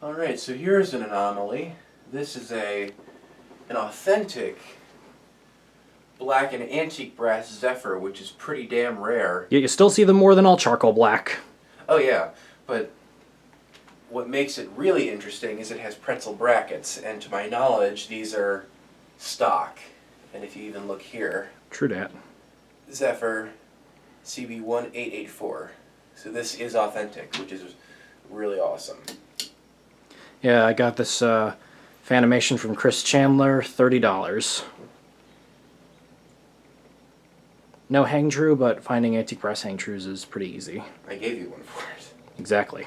Alright, so here's an anomaly. This is an authentic black and antique brass Zephyr, which is pretty damn rare. Yeah, you still see them more than all charcoal black. Oh yeah, but what makes it really interesting is it has pretzel brackets, and to my knowledge, these are stock. And if you even look here, True dat. Zephyr CB1884. So this is authentic, which is really awesome. Yeah, I got this Fanimation from Chris Chandler, $30. No hang true, but finding antique brass hang trues is pretty easy. I gave you one for it. Exactly.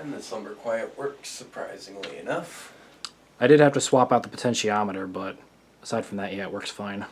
And the Slumber Quiet works surprisingly enough. I did have to swap out the potentiometer, but aside from that, yeah, it works fine.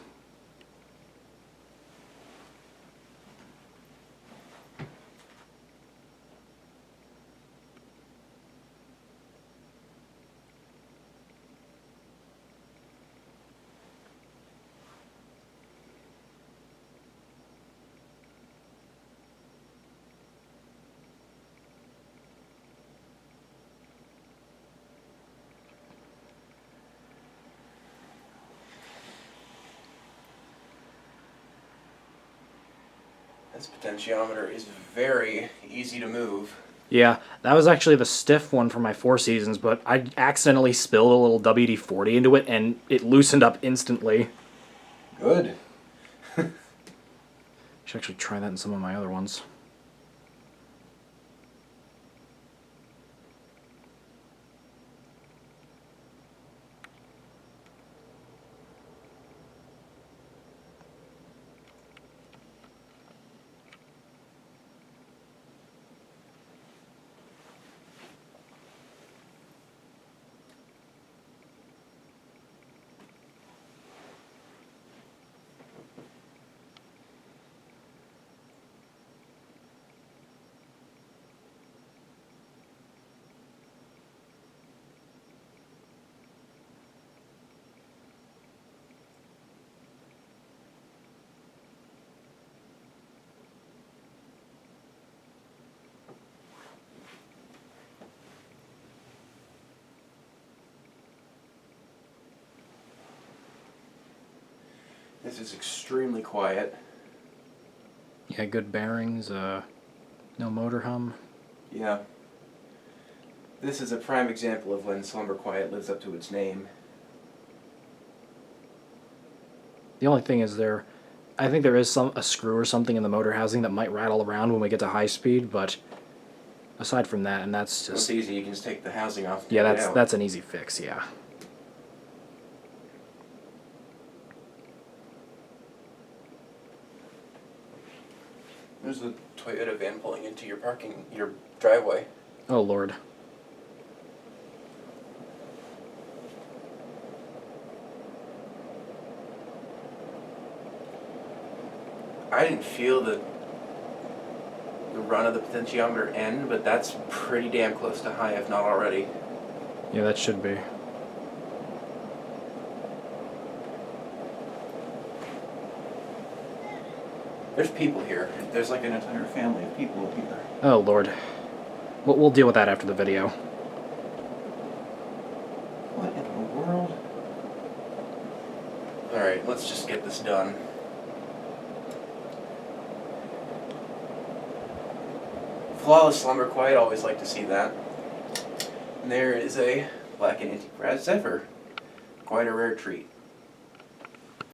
This potentiometer is very easy to move. Yeah, that was actually the stiff one for my Four Seasons, but I accidentally spilled a little WD-40 into it, and it loosened up instantly. Good. Should actually try that in some of my other ones. This is extremely quiet. Yeah, good bearings, no motor hum. Yeah. This is a prime example of when Slumber Quiet lives up to its name. The only thing is I think there is a screw or something in the motor housing that might rattle around when we get to high speed, but aside from that, and that's just... It's easy, you can just take the housing off and yeah, take it out. that's an easy fix, yeah. There's a Toyota van pulling into your driveway. Oh, Lord. I didn't feel the run of the potentiometer end, but that's pretty damn close to high, if not already. Yeah, that should be. There's people here. There's like an entire family of people here. Oh, Lord. We'll deal with that after the video. What in the world? Alright, let's just get this done. Flawless Slumber Quiet, always like to see that. And there is a black and antique brass Zephyr. Quite a rare treat.